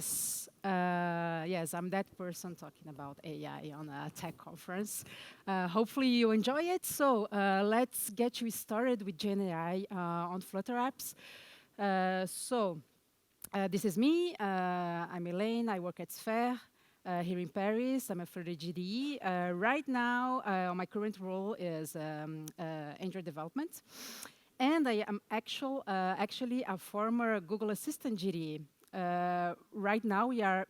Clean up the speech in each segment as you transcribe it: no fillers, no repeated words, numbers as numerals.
Yes, I'm that person talking about AI on a tech conference. Hopefully you enjoy it. So let's get you started with GenAI on Flutter apps. This is me. I'm Elaine. I work at Sphere here in Paris. I'm a Flutter GDE. Right now, my current role is Android development. And I am actually a former Google Assistant GDE. Right now, we are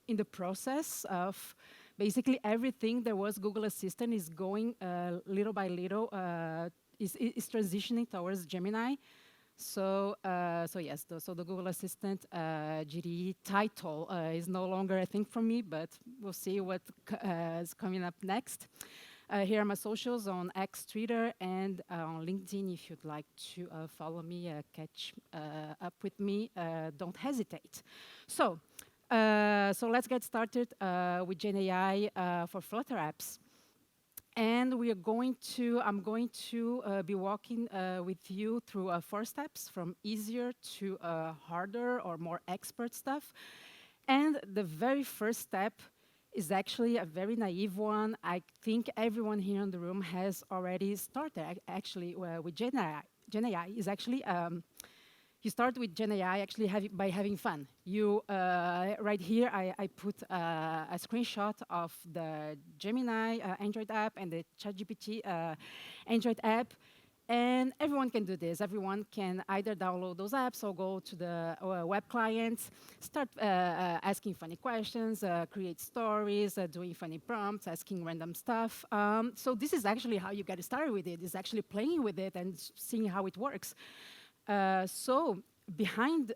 in the process of basically everything that was Google Assistant is going little by little, is transitioning towards Gemini. So the Google Assistant GDE title is no longer a thing for me, but we'll see what is coming up next. Here are my socials on X, Twitter, and on LinkedIn. If you'd like to follow me, catch up with me, don't hesitate. So let's get started with GenAI for Flutter apps. And I'm going to be walking with you through 4 steps, from easier to harder or more expert stuff. And the very first step is actually a very naive one. I think everyone here in the room has already started actually with GenAI. GenAI is actually you start with GenAI actually by having fun. Right here, I put a screenshot of the Gemini Android app and the ChatGPT Android app. And everyone can do this. Everyone can either download those apps or go to the web client, start asking funny questions, create stories, doing funny prompts, asking random stuff. So this is actually how you get started with it, is actually playing with it and seeing how it works. So behind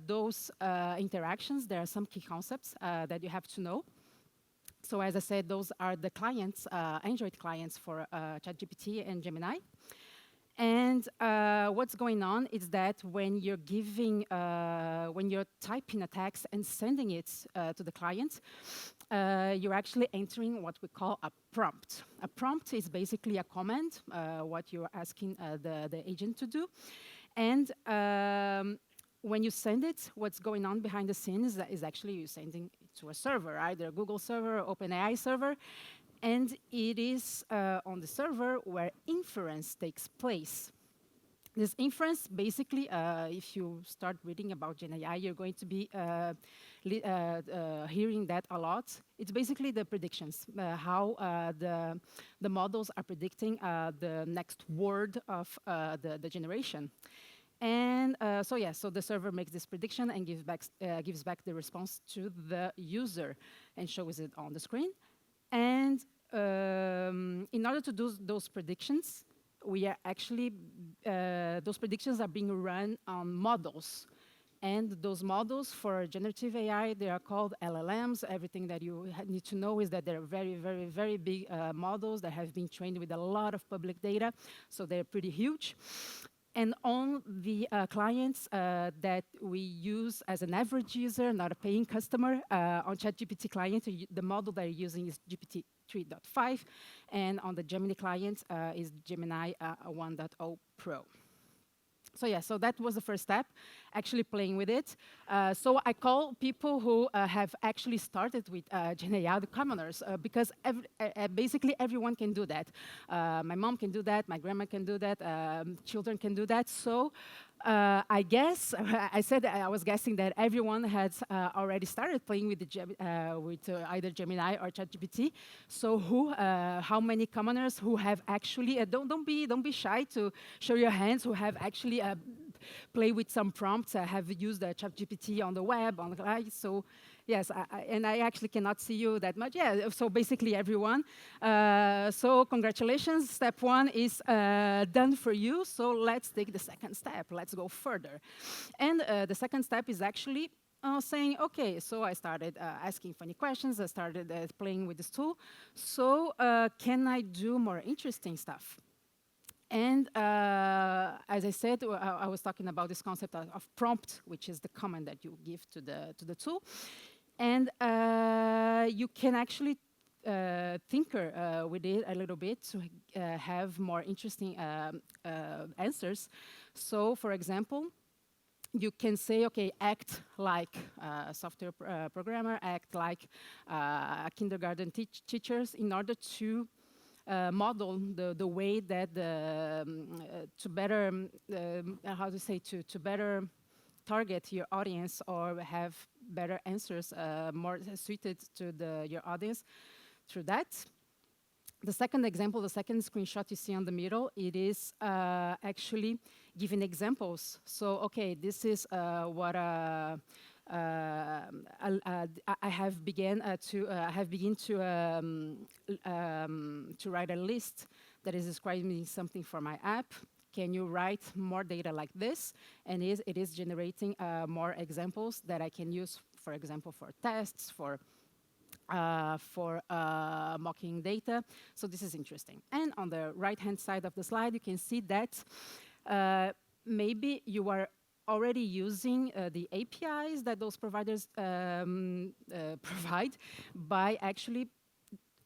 those interactions, there are some key concepts that you have to know. So as I said, those are the clients, Android clients for ChatGPT and Gemini. And what's going on is that when you're typing a text and sending it to the client, you're actually entering what we call a prompt. A prompt is basically a command, what you're asking the agent to do. And when you send it, what's going on behind the scenes is actually you're sending it to a server, either a Google server or OpenAI server. And it is on the server where inference takes place. This inference, basically, if you start reading about GenAI, you're going to be hearing that a lot. It's basically the predictions, how the models are predicting the next word of the generation. And so the server makes this prediction and gives back the response to the user and shows it on the screen. And in order to do those predictions, those predictions are being run on models. And those models for generative AI, they are called LLMs. Everything that you need to know is that they're very, very, very big models that have been trained with a lot of public data. So they're pretty huge. And on the clients that we use as an average user, not a paying customer, on ChatGPT client, the model that you're using is GPT 3.5, and on the Gemini client is Gemini 1.0 Pro. So that was the first step, actually playing with it. So I call people who have actually started with GenAI the commoners, because basically everyone can do that. My mom can do that, my grandma can do that, children can do that. So I guess, I was guessing that everyone has already started playing with either Gemini or ChatGPT. So how many commoners who have actually, don't be shy to show your hands, who have actually played with some prompts, have used ChatGPT on the web, on the so yes, and I actually cannot see you that much. Yeah, so basically everyone. So congratulations, step 1 is done for you. So let's take the second step. Let's go further. And the second step is actually saying, okay, so I started asking funny questions. I started playing with this tool. So can I do more interesting stuff? And as I said, I was talking about this concept of prompt, which is the command that you give to the tool. And you can actually tinker with it a little bit to have more interesting answers. So, for example, you can say, okay, act like a software programmer, act like kindergarten teachers in order to model the way that to better, how to say, to better target your audience or have better answers more suited to your audience through that. The second example, the second screenshot you see on the middle, it is actually giving examples. So, okay, this is what I have begun to write a list that is describing something for my app. Can you write more data like this? And it is generating more examples that I can use, for example, for tests, for mocking data. So this is interesting. And on the right-hand side of the slide, you can see that maybe you are already using the APIs that those providers provide by actually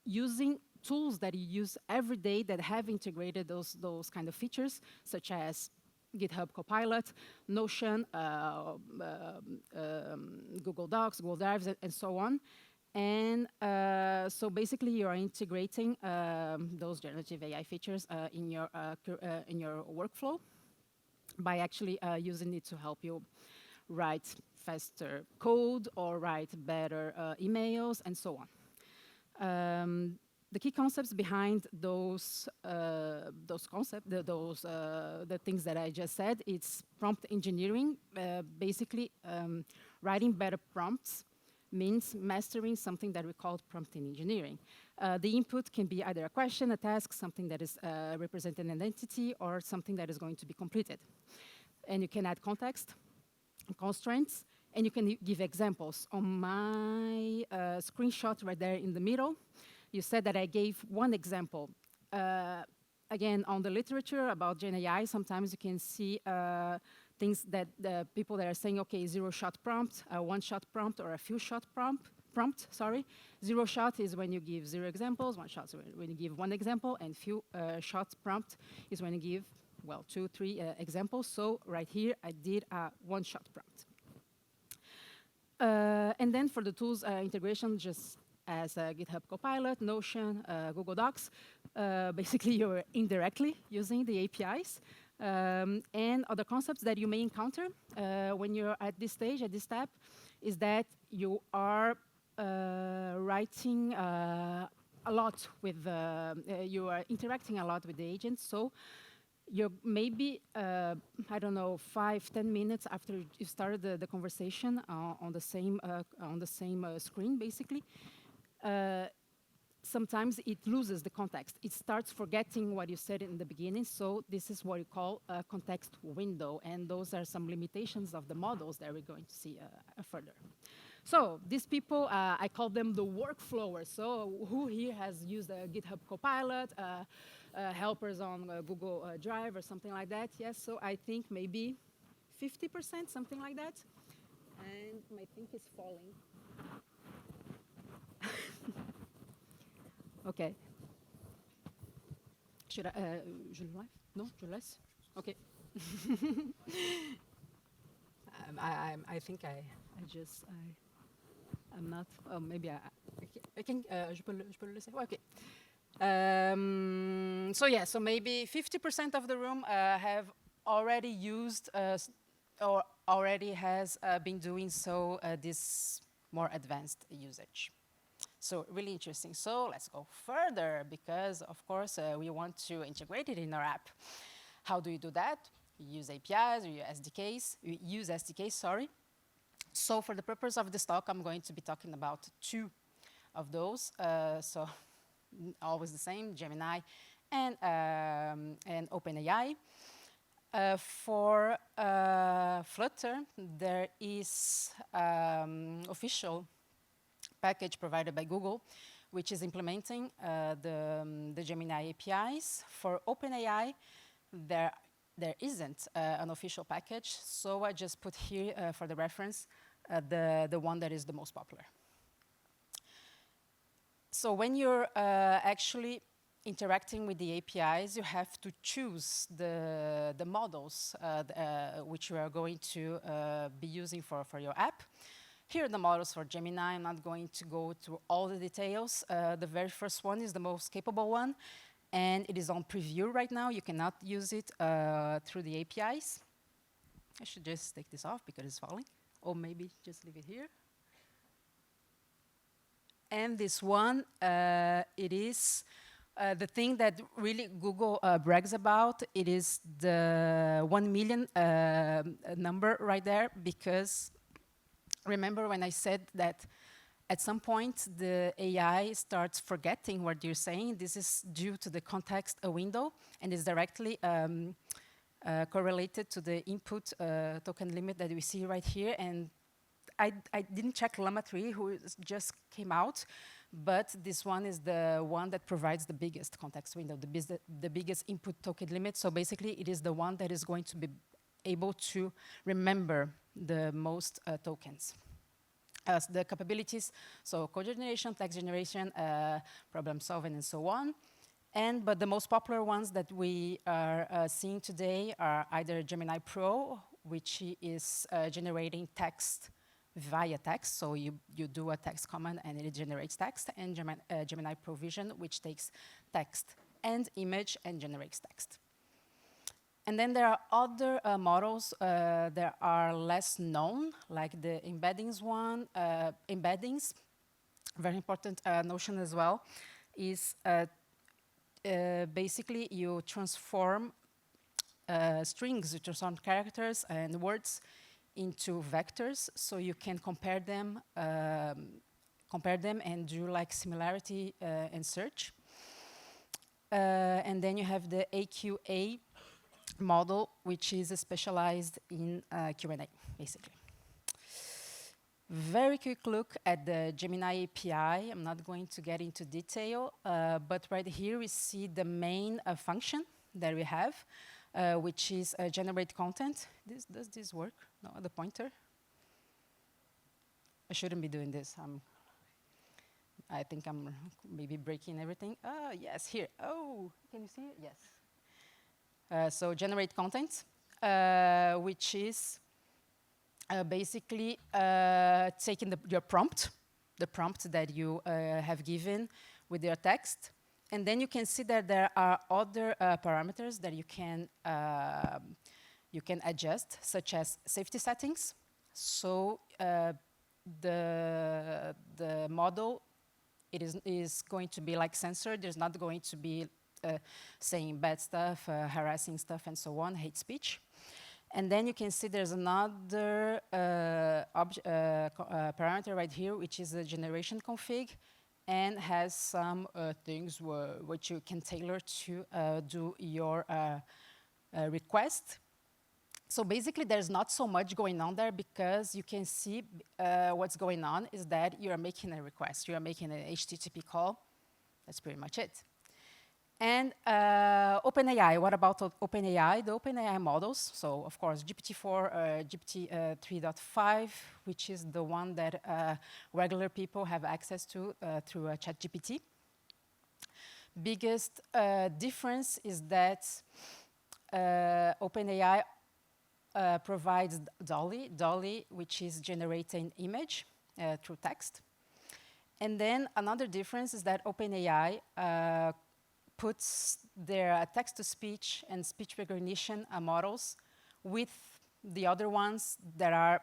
using tools that you use every day that have integrated those kind of features, such as GitHub Copilot, Notion, Google Docs, Google Drives, and so on. And so basically, you are integrating those generative AI features in your workflow by actually using it to help you write faster code or write better emails and so on. The key concepts behind those concepts, the things that I just said, it's prompt engineering. Basically, writing better prompts means mastering something that we call prompt engineering. The input can be either a question, a task, something that is representing an entity, or something that is going to be completed. And you can add context, constraints, and you can give examples. On my screenshot right there in the middle, you said that I gave one example. Again, on the literature about GenAI, sometimes you can see things that the people that are saying, okay, zero-shot prompt, a one-shot prompt, or a few-shot prompt. Zero shot is when you give zero examples, one shot is when you give one example, and few-shot prompt is when you give, well, 2, 3 examples. So right here, I did a one-shot prompt. And then for the tools integration, just as GitHub Copilot, Notion, Google Docs, basically you're indirectly using the APIs. And other concepts that you may encounter when you're at this stage, at this step, is that you are writing a lot with, you are interacting a lot with the agents. So you're maybe, I don't know, 5, 10 minutes after you started the conversation on the same screen, basically. Sometimes it loses the context. It starts forgetting what you said in the beginning, so this is what you call a context window, and those are some limitations of the models that we're going to see further. So these people, I call them the workflowers. So who here has used a GitHub Copilot, helpers on Google Drive or something like that? Yes, so I think maybe 50%, something like that. And my thing is falling. Okay. Should I, je le live? No, je laisse? Okay. I think I'm not, oh, maybe I can je peux le laisser? Okay. So yeah, so maybe 50% of the room have already used or already has been doing so this more advanced usage. So really interesting. So let's go further because, of course, we want to integrate it in our app. How do you do that? You use APIs, you use SDKs, sorry. So for the purpose of this talk, I'm going to be talking about 2 of those. So always the same, Gemini and OpenAI. For Flutter, there is official package provided by Google, which is implementing the Gemini APIs. For OpenAI, there isn't an official package, so I just put here for the reference the one that is the most popular. So when you're actually interacting with the APIs, you have to choose the models which you are going to be using for your app. Here are the models for Gemini. I'm not going to go through all the details. The very first one is the most capable one, and it is on preview right now. You cannot use it through the APIs. I should just take this off because it's falling, or maybe just leave it here. And this one, it is the thing that really Google brags about. It is the 1 million number right there, because remember when I said that at some point the AI starts forgetting what you're saying. This is due to the context window, and is directly correlated to the input token limit that we see right here. And I didn't check Llama 3, who just came out, but this one is the one that provides the biggest context window, the biggest input token limit. So basically, it is the one that is going to be able to remember the most tokens. The capabilities, so code generation, text generation, problem solving, and so on. But the most popular ones that we are seeing today are either Gemini Pro, which is generating text via text. So you do a text command and it generates text, and Gemini Pro Vision, which takes text and image and generates text. And then there are other models that are less known, like the embeddings one. Embeddings, very important notion as well, is basically you transform strings, you transform characters and words into vectors, so you can compare them and do like similarity and search. And then you have the AQA model, which is specialized in Q&A, basically. Very quick look at the Gemini API. I'm not going to get into detail, but right here we see the main function that we have, which is generate content. Does this work? No, the pointer? I shouldn't be doing this. I think I'm maybe breaking everything. Yes, here. Oh, can you see it? Yes. So generate content, which is basically taking your prompt, the prompt that you have given with your text. And then you can see that there are other parameters that you can adjust, such as safety settings. So the model, it is going to be like censored. There's not going to be saying bad stuff, harassing stuff, and so on, hate speech. And then you can see there's another parameter right here, which is the generation config, and has some things which you can tailor to do your request. So basically, there's not so much going on there, because you can see what's going on is that you are making a request. You are making an HTTP call. That's pretty much it. And OpenAI, what about OpenAI? The OpenAI models, so of course GPT-4, GPT 3.5, which is the one that regular people have access to through ChatGPT. Biggest difference is that OpenAI provides DALL-E, which is generating image through text. And then another difference is that OpenAI puts their text-to-speech and speech recognition models with the other ones that are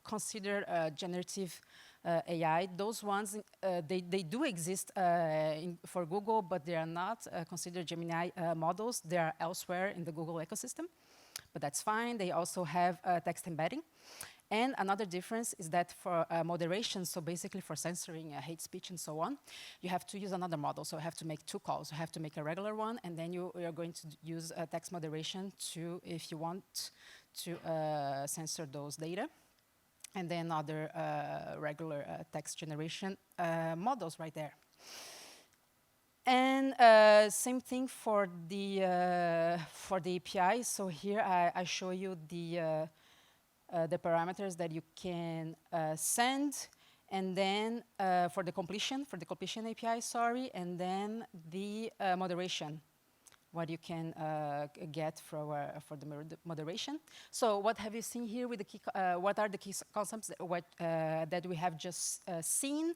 considered generative AI. Those ones, they do exist for Google, but they are not considered Gemini models. They are elsewhere in the Google ecosystem, but that's fine. They also have text embedding. And another difference is that for moderation, so basically for censoring hate speech and so on, you have to use another model. So you have to make two calls. You have to make a regular one, and then you are going to use text moderation to, if you want to censor those data. And then other regular text generation models right there. And same thing for the API. So here I show you the parameters that you can send, and then for the completion API, sorry, and then the moderation, what you can get for the moderation. So what have you seen here with the key, what are the key concepts that we have just seen?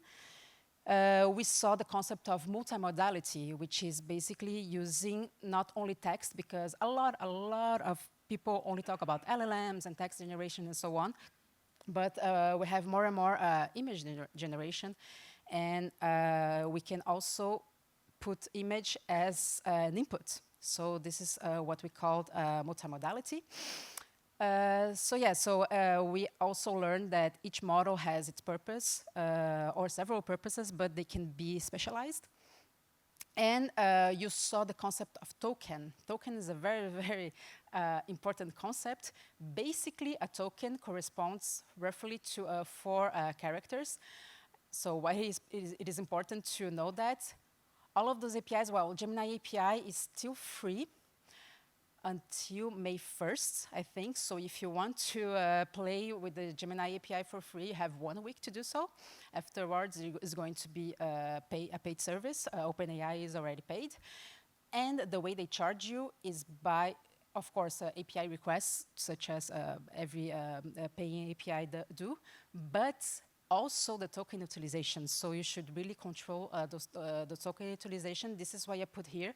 We saw the concept of multimodality, which is basically using not only text, because a lot of people only talk about LLMs and text generation and so on, but we have more and more image generation, and we can also put image as an input. So this is what we called multimodality. We also learned that each model has its purpose, or several purposes, but they can be specialized. And you saw the concept of token. Token is a very, very important concept. Basically, a token corresponds roughly to 4 characters. So why it is important to know that all of those APIs, well, Gemini API is still free until May 1st, I think. So if you want to play with the Gemini API for free, you have 1 week to do so. Afterwards, it's going to be a paid service. OpenAI is already paid. And the way they charge you is by, of course, API requests, such as every paying API do, but also the token utilization. So you should really control the token utilization. This is why I put here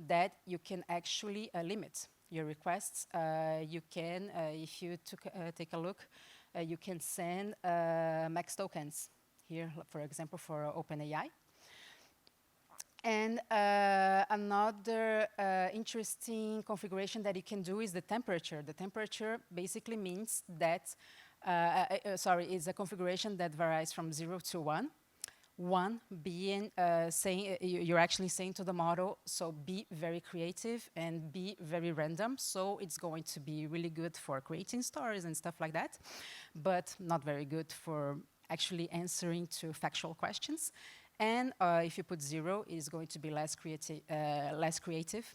that you can actually limit your requests. You can, if you take a look, you can send max tokens here, for example, for OpenAI. And another interesting configuration that you can do is the temperature. The temperature basically means that, is a configuration that varies from 0 to 1. 1 being saying, you're actually saying to the model, so be very creative and be very random. So it's going to be really good for creating stories and stuff like that, but not very good for actually answering to factual questions. And if you put 0, it is going to be less creative.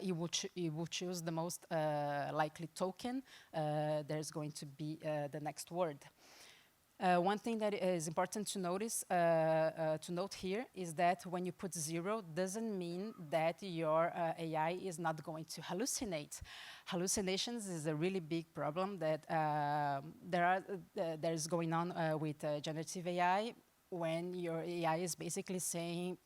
You will choose the most likely token. There's going to be the next word. One thing that is important to note here is that when you put 0, doesn't mean that your AI is not going to hallucinate. Hallucinations is a really big problem that there's going on with generative AI, when your AI is basically saying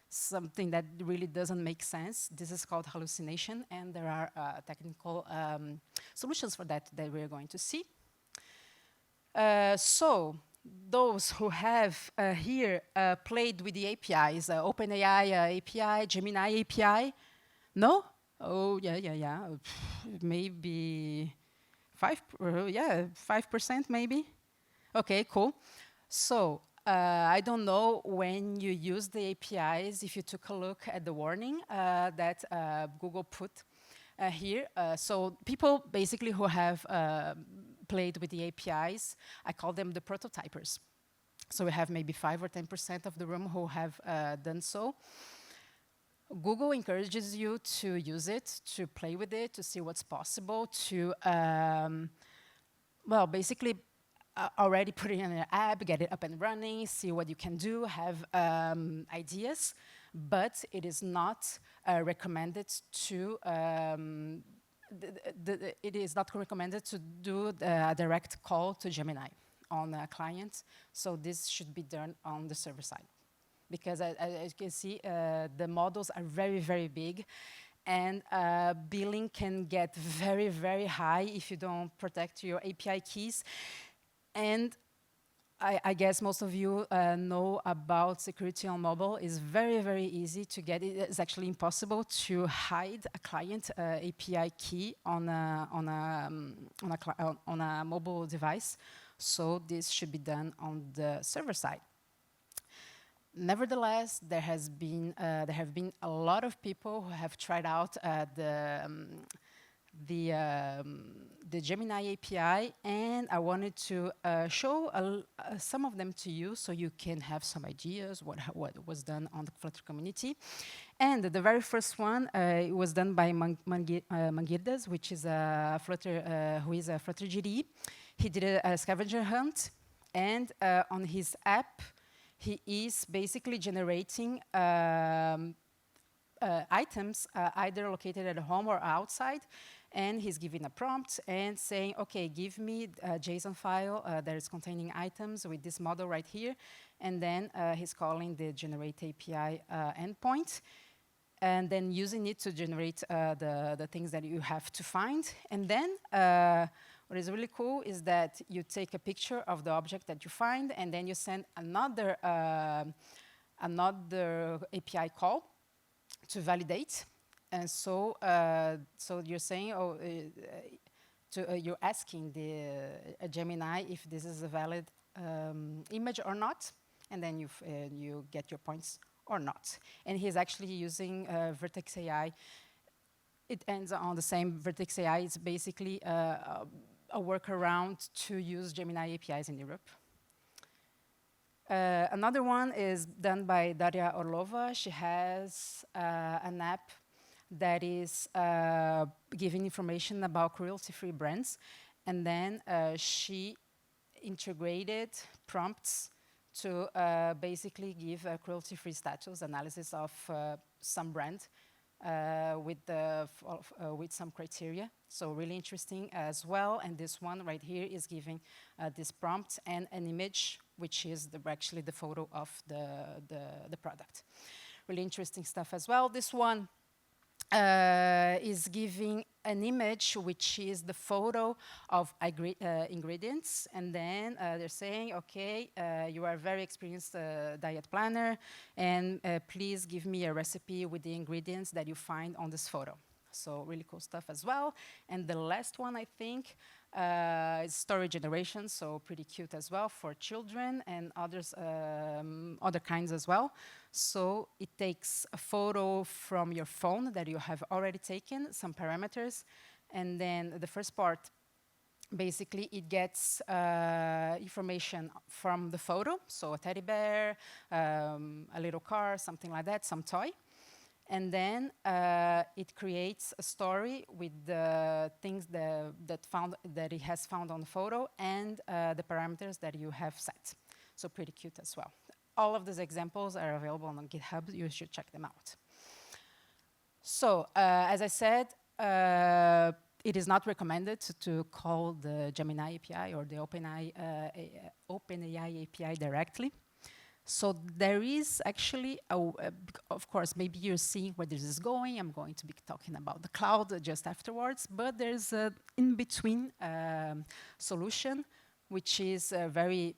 something that really doesn't make sense. This is called hallucination, and there are technical solutions for that we're going to see. So those who have here played with the APIs, OpenAI API, Gemini API, no? Oh, yeah. Maybe 5% maybe. Okay, cool. So I don't know when you use the APIs, if you took a look at the warning that Google put here. So people basically who have played with the APIs, I call them the prototypers. So we have maybe 5 or 10% of the room who have done so. Google encourages you to use it, to play with it, to see what's possible, to, well, basically already put it in an app, get it up and running, see what you can do, have ideas, but it is not recommended to it is not recommended to do a direct call to Gemini on a client. So this should be done on the server side, because as you can see, the models are very, very big, and billing can get very, very high if you don't protect your API keys. And I guess most of you know about security on mobile. It's very, very easy to get it. It's actually impossible to hide a client API key on a mobile device. So this should be done on the server side. Nevertheless, there have been a lot of people who have tried out the Gemini API, and I wanted to show some of them to you so you can have some ideas what was done on the Flutter community. And the very first one it was done by Mangirdas, which is a Flutter, who is a Flutter GDE. He did a scavenger hunt And on his app, he is basically generating items either located at home or outside, and he's giving a prompt and saying, okay, give me a JSON file that is containing items with this model right here, and then he's calling the generate API endpoint, and then using it to generate the things that you have to find. And then what is really cool is that you take a picture of the object that you find, and then you send another API call to validate. And so, so you're saying, you're asking the Gemini if this is a valid image or not, and then you get your points or not. And he's actually using Vertex AI. It ends on the same Vertex AI. It's basically a workaround to use Gemini APIs in Europe. Another one is done by Daria Orlova. She has an app that is giving information about cruelty-free brands. And then she integrated prompts to basically give a cruelty-free status analysis of some brand with some criteria. So really interesting as well. And this one right here is giving this prompt and an image, which is actually the photo of the product. Really interesting stuff as well. This one is giving an image, which is the photo of ingredients. And then they're saying, okay, you are a very experienced diet planner, and please give me a recipe with the ingredients that you find on this photo. So really cool stuff as well. And the last one, I think, is story generation, so pretty cute as well for children and others, other kinds as well. So it takes a photo from your phone that you have already taken, some parameters, and then the first part, basically it gets information from the photo, so a teddy bear, a little car, something like that, some toy. And then it creates a story with the things that it has found on the photo and the parameters that you have set. So pretty cute as well. All of these examples are available on GitHub. You should check them out. So as I said, it is not recommended to call the Gemini API or the OpenAI API directly. So there is actually, of course, maybe you're seeing where this is going. I'm going to be talking about the cloud just afterwards, but there's an in-between solution, which is very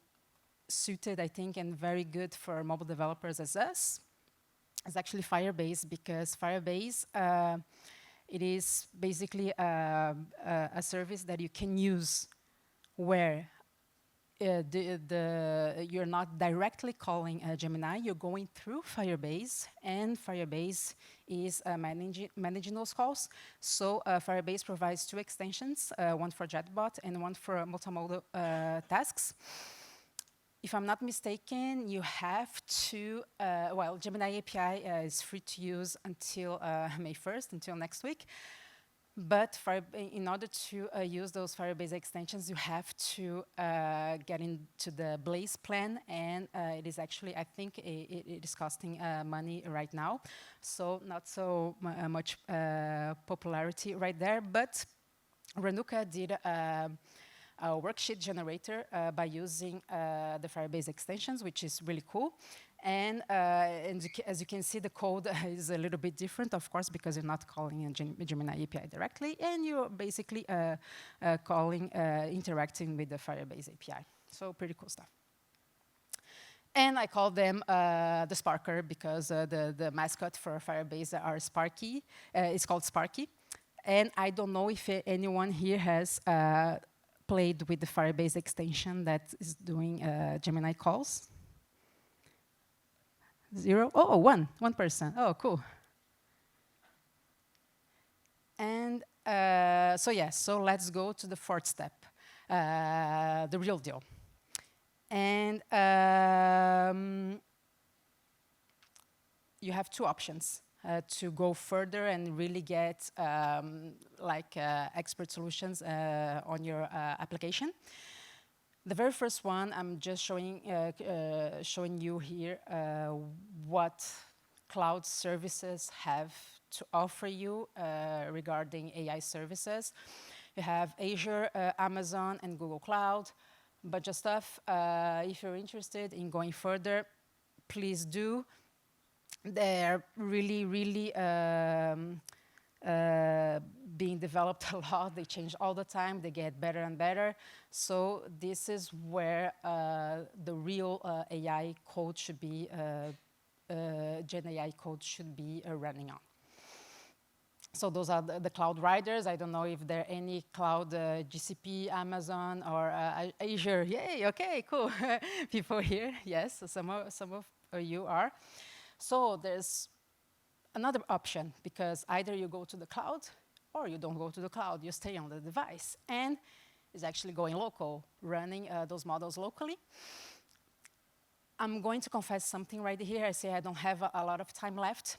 suited, I think, and very good for mobile developers as us. It's actually Firebase, because Firebase, it is basically a service that you can use where you're not directly calling Gemini, you're going through Firebase, and Firebase is managing those calls. So Firebase provides two extensions, one for chatbot and one for multimodal tasks. If I'm not mistaken, you have to, well, Gemini API is free to use until May 1st, until next week. But in order to use those Firebase extensions, you have to get into the Blaze plan, and it is actually, I think, it is costing money right now. So not so much popularity right there, but Ranuka did a worksheet generator by using the Firebase extensions, which is really cool. And as you can see, the code is a little bit different, of course, because you're not calling a Gemini API directly, and you're basically interacting with the Firebase API. So pretty cool stuff. And I call them the Sparker, because the mascot for Firebase are Sparky. It's called Sparky. And I don't know if anyone here has played with the Firebase extension that is doing Gemini calls. 0? Oh, one person. Oh, cool. And so yes, so let's go to the fourth step, the real deal. And you have two options to go further and really get expert solutions on your application. The very first one, I'm just showing you here what cloud services have to offer you regarding AI services. You have Azure, Amazon, and Google Cloud, bunch of stuff. If you're interested in going further, please do. They're really, really being developed a lot. They change all the time. They get better and better. So this is where the real AI code should be, GenAI code should be running on. So those are the cloud riders. I don't know if there are any cloud GCP, Amazon, or Azure. Yay, okay, cool. People here, yes, so some of you are. So there's another option, because either you go to the cloud or you don't go to the cloud, you stay on the device. And it's actually going local, running those models locally. I'm going to confess something right here. I say I don't have a lot of time left.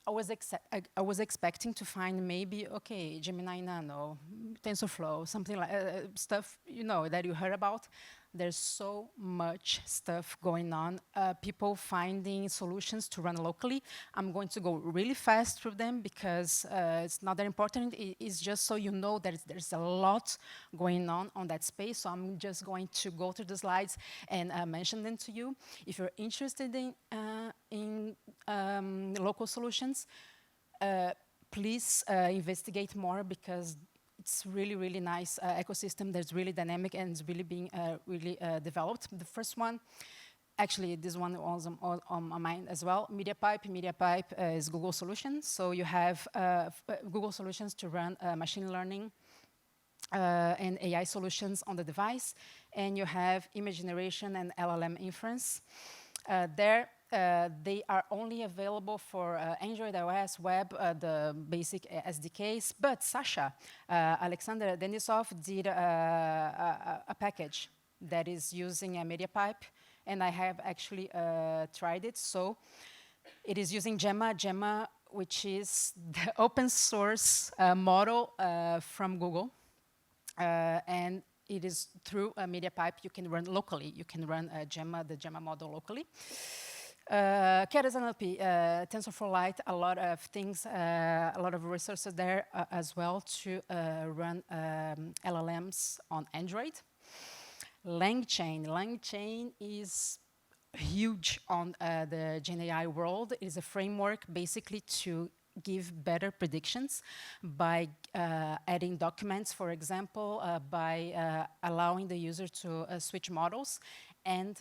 I was expecting to find maybe, okay, Gemini Nano, TensorFlow, something like stuff, you know, that you heard about. There's so much stuff going on. People finding solutions to run locally. I'm going to go really fast through them because it's not that important. It's just so you know that there's a lot going on that space. So I'm just going to go through the slides and mention them to you. If you're interested in local solutions, please investigate more, because it's really, really nice ecosystem that's really dynamic and is really being really developed. The first one, actually, this one was on my mind as well. MediaPipe. MediaPipe is Google Solutions. So you have Google Solutions to run machine learning and AI solutions on the device. And you have image generation and LLM inference. They are only available for Android, iOS, web, the basic SDKs. But Sasha, Alexander Denisov did a package that is using a MediaPipe, and I have actually tried it. So it is using Gemma, which is the open source model from Google. And it is through a MediaPipe you can run locally. You can run the Gemma model locally. Keras NLP, TensorFlow Lite, a lot of things, a lot of resources there as well to run LLMs on Android. LangChain is huge on the GenAI world. It is a framework basically to give better predictions by adding documents, for example, by allowing the user to switch models. And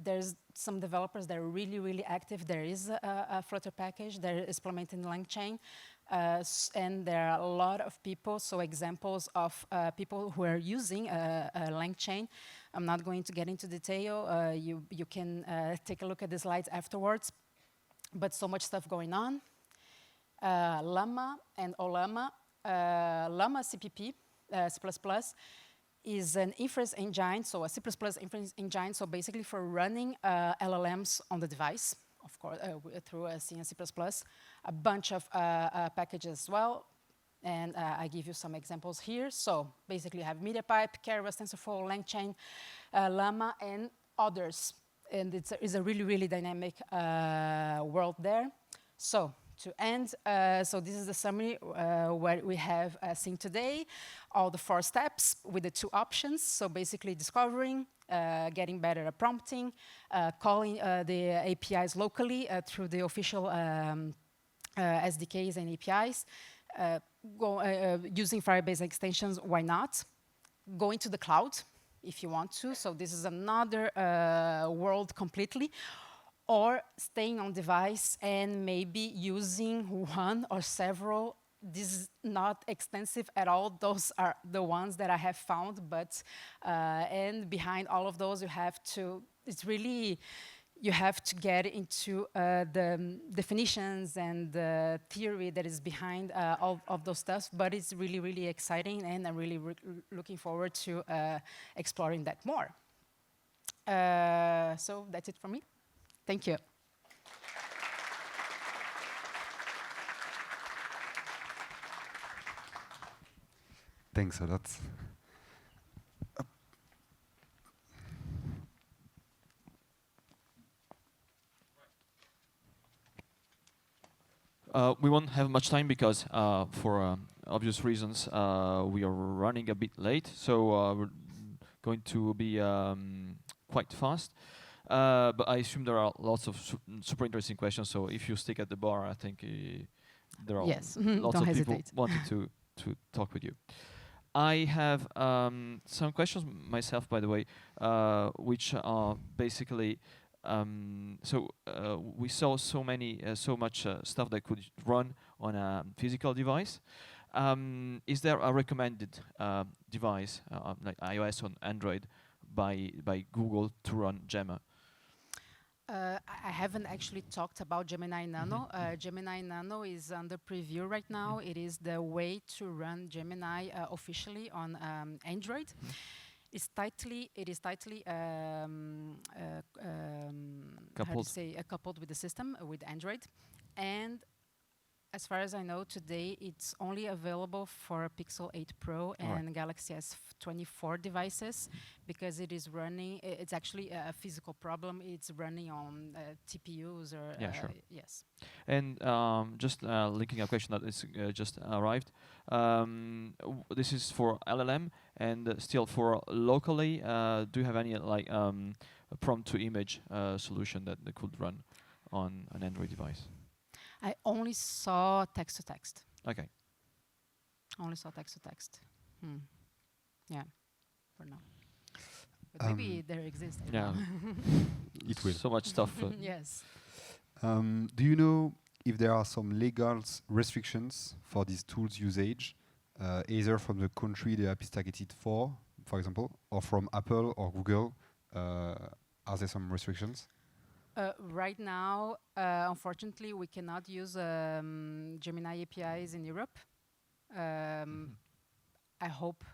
there's some developers that are really, really active. There is a Flutter package that is implementing LangChain. And there are a lot of people, so examples of people who are using LangChain. I'm not going to get into detail. You can take a look at the slides afterwards. But so much stuff going on. Llama and Ollama. Llama CPP, C++, is an inference engine, so a C++ inference engine, so basically for running LLMs on the device, of course, through C and C++, a bunch of packages as well, and I give you some examples here. So basically you have MediaPipe, Keras, TensorFlow, LangChain, Llama, and others, and it's a really, really dynamic world there. So to end, so this is the summary what we have seen today. All the 4 steps with the 2 options. So basically discovering, getting better at prompting, calling the APIs locally through the official SDKs and APIs, using Firebase extensions, why not? Going to the cloud if you want to. So this is another world completely. Or staying on device and maybe using one or several. This is not extensive at all. Those are the ones that I have found, but and behind all of those you have to, it's really, you have to get into the definitions and the theory that is behind all of those stuff, but it's really, really exciting, and I'm really looking forward to exploring that more. So that's it for me. Thank you. Thanks a lot. We won't have much time because, for obvious reasons, we are running a bit late. So we're going to be quite fast. But I assume there are lots of super interesting questions. So if you stick at the bar, I think there are Yes, lots don't of people hesitate. wanting to talk with you. I have some questions myself, by the way, which are basically. We saw so much stuff that could run on a physical device. Is there a recommended device like iOS or Android by Google to run Gemma? I haven't actually talked about Gemini Nano. Gemini Nano is under preview right now. It is the way to run Gemini officially on Android. It is tightly how to say, coupled with the system with Android, and as far as I know today, it's only available for Pixel 8 Pro and Galaxy S24 devices because it is running. It's actually a physical problem. It's running on TPUs or Sure. yes. And just linking a question that is just arrived. This is for LLM and still for locally. Do you have any like a prompt to image solution that could run on an Android device? I only saw text to text. Okay. Only saw text to text. Yeah, for now. But maybe there exists. I don't know. It will. So much stuff. Yes. Do you know if there are some legal restrictions for these tools usage, either from the country they are targeted for example, or from Apple or Google? Are there some restrictions? Right now, unfortunately, we cannot use Gemini APIs in Europe. I hope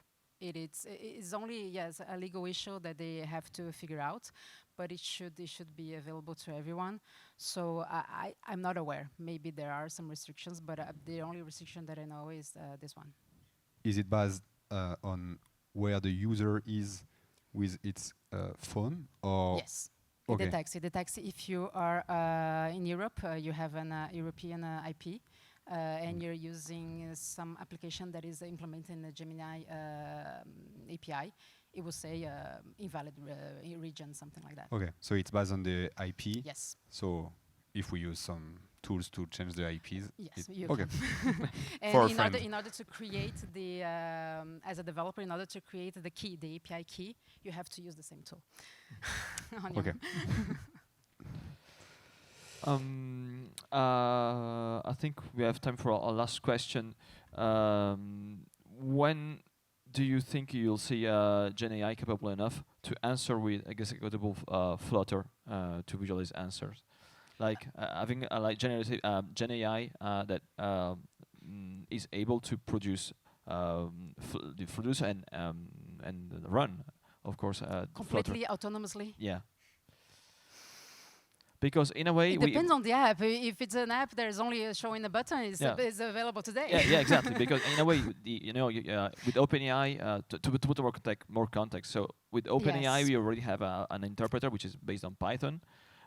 it's only, yes, a legal issue that they have to figure out, but it should be available to everyone. So I'm not aware. Maybe there are some restrictions, but the only restriction that I know is this one. Is it based on where the user is with its phone, or? Yes. Okay. It detects if you are in Europe, you have an European IP, and you're using some application that is implementing the Gemini API. It will say invalid region, something like that. Okay, so it's based on the IP. Yes. So if we use some tools to change the IPs, yes, okay. And in order to create the as a developer, in order to create the key, the API key, you have to use the same tool. Okay. I think we have time for our last question. When do you think you'll see GenAI capable enough to answer with executable Flutter to visualize answers? Like having like GenAI that is able to produce and run, of course, completely Flutter. autonomously. Yeah. Because in a way, it depends on the app. If it's an app, there's only showing the button. It's available today. Yeah, exactly. Because in a way, with OpenAI, to put more context. So with OpenAI, we already have an interpreter which is based on Python.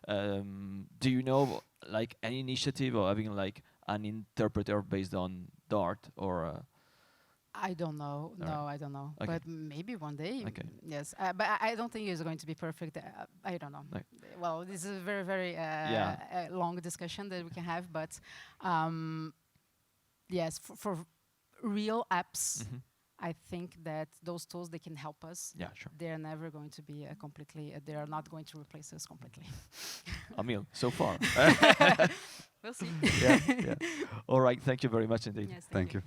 Do you know like any initiative or having like an interpreter based on Dart or? I don't know. No, I don't know. Okay. But maybe one day. Okay. Yes, but I don't think it's going to be perfect. I don't know. Okay. Well, this is a very, very long discussion that we can have. But yes, for real apps, I think that those tools, they can help us. Yeah, sure. They're never going to be completely. They are not going to replace us completely. Emil, so far. We'll see. Yeah. All right. Thank you very much indeed. Yes, Thank you.